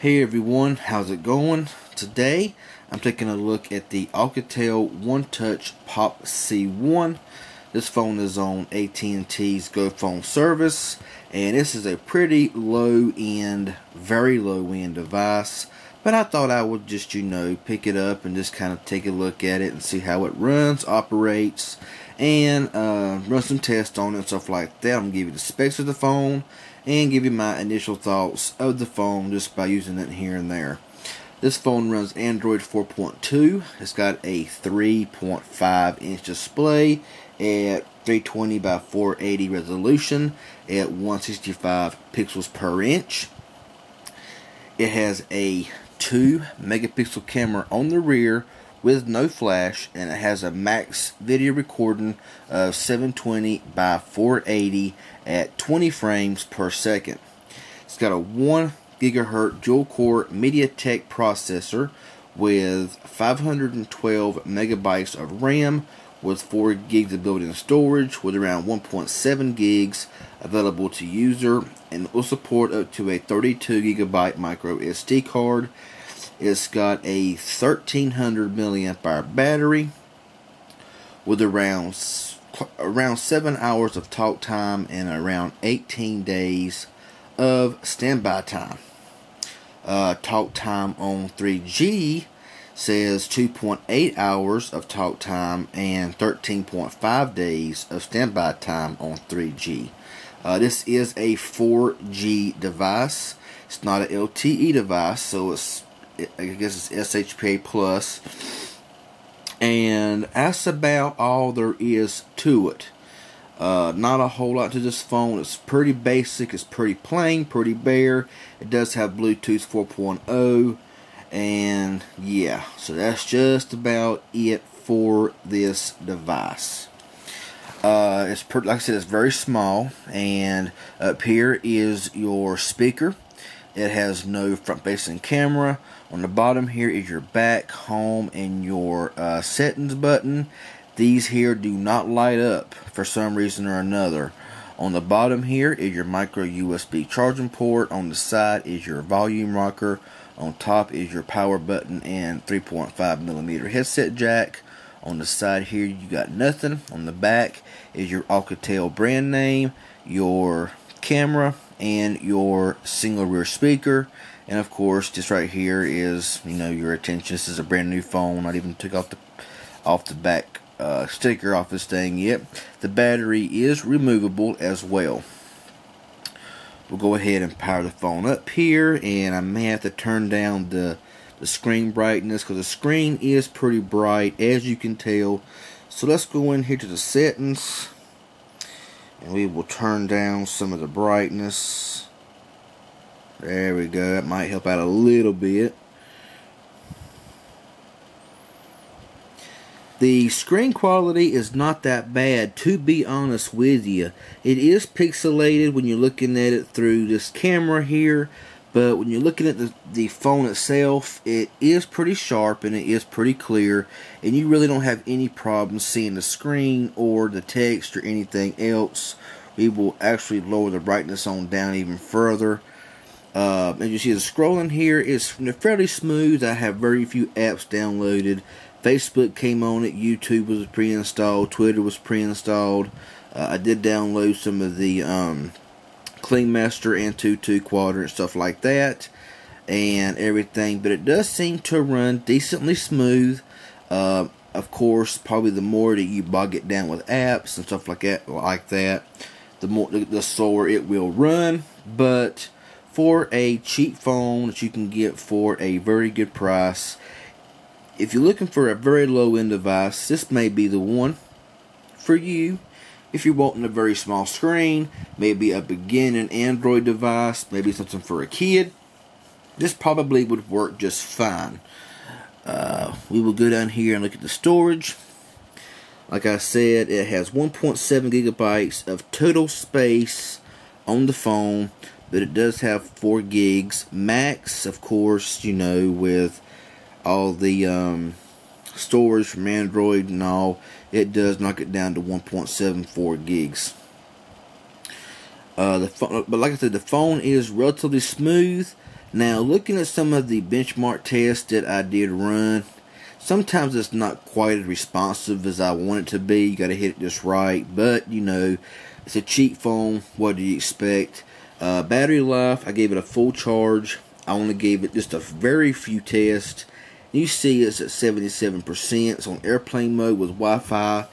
Hey everyone, how's it going? Today I'm taking a look at the Alcatel OneTouch Pop C1. This phone is on AT&T's Go Phone service, and this is a pretty low-end, very low-end device. But I thought I would just, pick it up and just kind of take a look at it and see how it runs, operates, and run some tests on it and stuff like that. I'm going to give you the specs of the phone and give you my initial thoughts of the phone just by using it here and there. This phone runs Android 4.2. It's got a 3.5 inch display at 320 by 480 resolution at 165 pixels per inch. It has a 2 megapixel camera on the rear with no flash, and it has a max video recording of 720 by 480 at 20 frames per second. It's got a 1 gigahertz dual core MediaTek processor with 512 megabytes of RAM with 4 gigs of built-in storage with around 1.7 gigs available to user, and it will support up to a 32 gigabyte micro SD card. It's got a 1300 milliamp hour battery with around 7 hours of talk time and around 18 days of standby time. Talk time on 3G says 2.8 hours of talk time and 13.5 days of standby time on 3G. This is a 4G device. It's not an LTE device, so I guess it's SHPA plus, and that's about all there is to it. Not a whole lot to this phone. It's pretty basic, it's pretty plain, pretty bare. It does have Bluetooth 4.0, and yeah, so that's just about it for this device. Like I said, it's very small, and up here is your speaker. It has no front-facing camera. On the bottom here is your back, home, and your settings button. These here do not light up for some reason or another. On the bottom here is your micro USB charging port. On the side is your volume rocker. On top is your power button and 3.5mm headset jack. On the side here you got nothing. On the back is your Alcatel brand name, your camera, and your single rear speaker. And of course, just right here is, your attention. This is a brand new phone. Not even took off the back sticker off this thing yet. The battery is removable as well. We'll go ahead and power the phone up here, and I may have to turn down the screen brightness because the screen is pretty bright, as you can tell. So let's go in here to the settings, and we will turn down some of the brightness. There we go. That might help out a little bit. The screen quality is not that bad, to be honest with you. It is pixelated when you're looking at it through this camera here, but when you're looking at the phone itself, it is pretty sharp and it is pretty clear, and you really don't have any problems seeing the screen or the text or anything else. We will actually lower the brightness on down even further. As you see, the scrolling here is fairly smooth. I have very few apps downloaded. Facebook came on it, YouTube was pre-installed, Twitter was pre-installed. I did download some of the Clean Master and 2.2 Quadrant, stuff like that, and everything, but it does seem to run decently smooth. Of course, probably the more that you bog it down with apps and stuff like that, the slower it will run. But for a cheap phone that you can get for a very good price, if you're looking for a very low-end device, this may be the one for you. If you're wanting a very small screen, maybe a beginning Android device, maybe something for a kid, this probably would work just fine. We will go down here and look at the storage. Like I said, it has 1.7 gigabytes of total space on the phone, but it does have 4 gigs max, of course, with all the storage from Android and all. It does knock it down to 1.74 gigs. But like I said, the phone is relatively smooth. Now, looking at some of the benchmark tests that I did run, sometimes it's not quite as responsive as I want it to be. You got to hit it just right. But, you know, it's a cheap phone. What do you expect? Battery life, I gave it a full charge. I only gave it just a very few tests. You see it's at 77%. It's on airplane mode with Wi-Fi.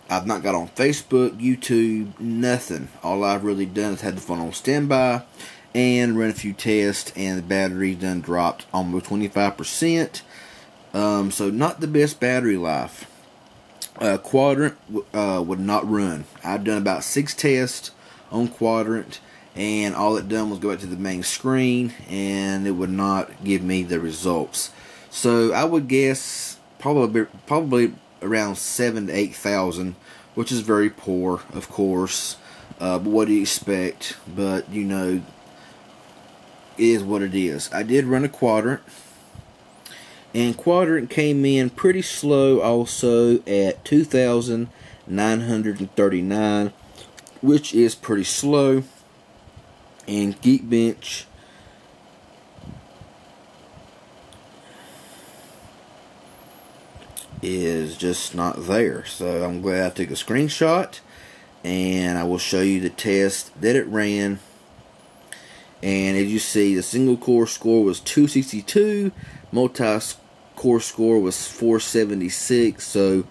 I've not got on Facebook, YouTube, nothing. All I've really done is had the phone on standby and run a few tests, and the battery done dropped almost 25%. So not the best battery life. Quadrant would not run. I've done about 6 tests on Quadrant, and all it done was go back to the main screen, and it would not give me the results. So I would guess probably around 7,000 to 8,000, which is very poor, of course. But what do you expect? But you know, it is what it is. I did run a Quadrant, and Quadrant came in pretty slow also at 2,939, which is pretty slow. And Geekbench is just not there. So I'm glad I took a screenshot, and I will show you the test that it ran. And as you see, the single core score was 262, multi-core score was 476. So,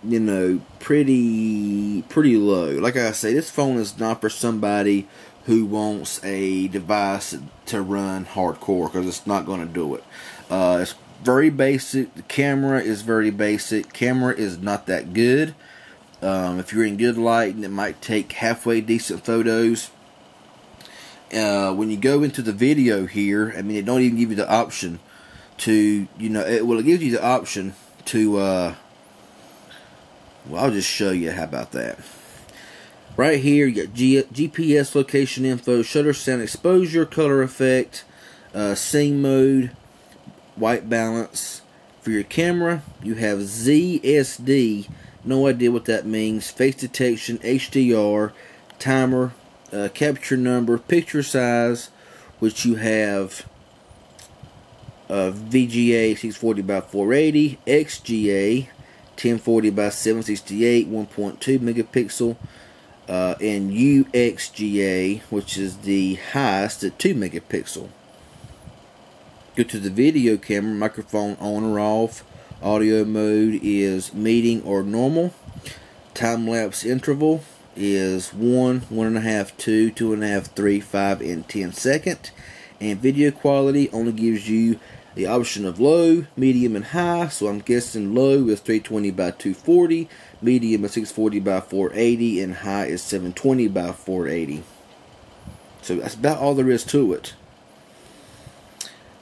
you know, pretty low. Like I say, this phone is not for somebody who wants a device to run hardcore, because it's not going to do it. It's very basic. The camera is very basic. Camera is not that good. If you're in good light, and it might take halfway decent photos. When you go into the video here, I mean, it don't even give you the option to, you know, it gives you the option to, well, I'll just show you. How about that? Right here, you got GPS location info, shutter sound exposure, color effect, scene mode, white balance. For your camera, you have ZSD, no idea what that means, face detection, HDR, timer, capture number, picture size, which you have VGA 640 by 480, XGA 1040 by 768, 1.2 megapixel, and UXGA, which is the highest at 2 megapixel. Go to the video camera, microphone on or off. Audio mode is medium or normal. Time-lapse interval is 1, 1.5, 2, 2.5, 3, 5, and 10 second. And video quality only gives you the option of low, medium, and high. So I'm guessing low is 320 by 240, medium is 640 by 480, and high is 720 by 480. So that's about all there is to it.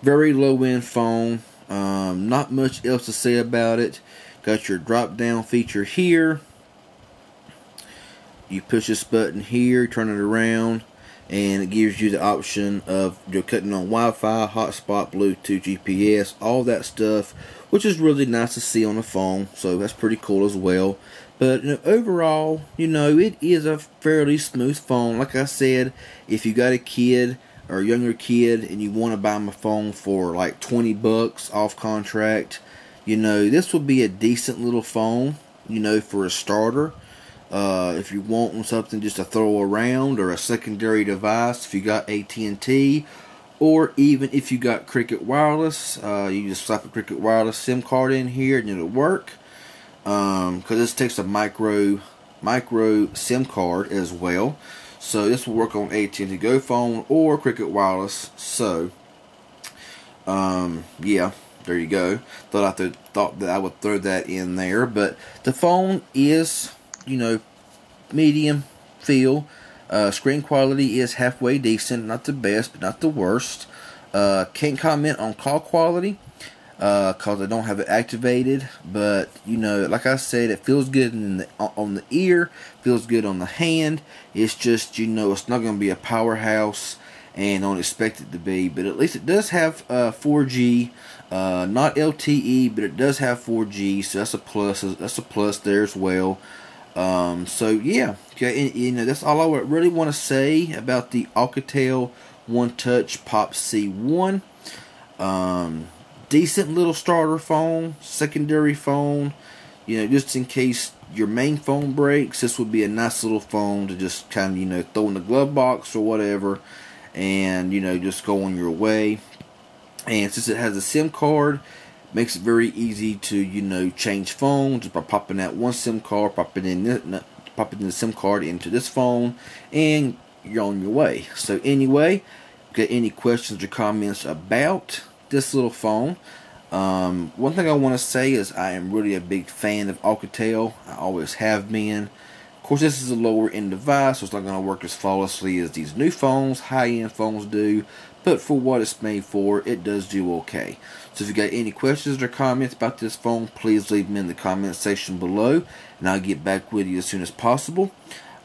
Very low-end phone. Not much else to say about it. Got your drop-down feature here. You push this button here, turn it around, and it gives you the option of you're cutting on Wi-Fi, hotspot, Bluetooth, GPS, all that stuff, which is really nice to see on the phone. So that's pretty cool as well. But you know, overall, you know, it is a fairly smooth phone. Like I said, if you got a kid or a younger kid and you want to buy my phone for like 20 bucks off contract, you know, this would be a decent little phone, you know, for a starter. If you want something just to throw around, or a secondary device, if you got AT&T, or even if you got Cricket Wireless, you just slap a Cricket Wireless SIM card in here and it'll work. Because this takes a micro SIM card as well. So this will work on AT&T Go Phone or Cricket Wireless. So, yeah, there you go. Thought that I would throw that in there. But the phone is, you know, medium feel. Screen quality is halfway decent. Not the best, but not the worst. Can't comment on call quality because I don't have it activated. But, you know, like I said, it feels good on the ear. Feels good on the hand. It's just, you know, it's not going to be a powerhouse, and don't expect it to be. But at least it does have 4G. Not LTE, but it does have 4G. So that's a plus. That's a plus there as well. So yeah, okay, you know, that's all I would really want to say about the Alcatel OneTouch Pop C1. Decent little starter phone, secondary phone. You know, just in case your main phone breaks, this would be a nice little phone to just kind of, you know, throw in the glove box or whatever, and, you know, just go on your way. And since it has a SIM card, makes it very easy to, you know, change phones just by popping that one SIM card, popping the SIM card into this phone, and you're on your way. So anyway, got any questions or comments about this little phone? One thing I want to say is I am really a big fan of Alcatel. I always have been. Of course, this is a lower end device, so it's not going to work as flawlessly as these new phones, high-end phones do. But for what it's made for, it does do okay. So if you got any questions or comments about this phone, please leave them in the comment section below, and I'll get back with you as soon as possible.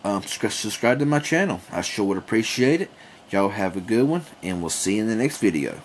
Subscribe to my channel. I sure would appreciate it. Y'all have a good one, and we'll see you in the next video.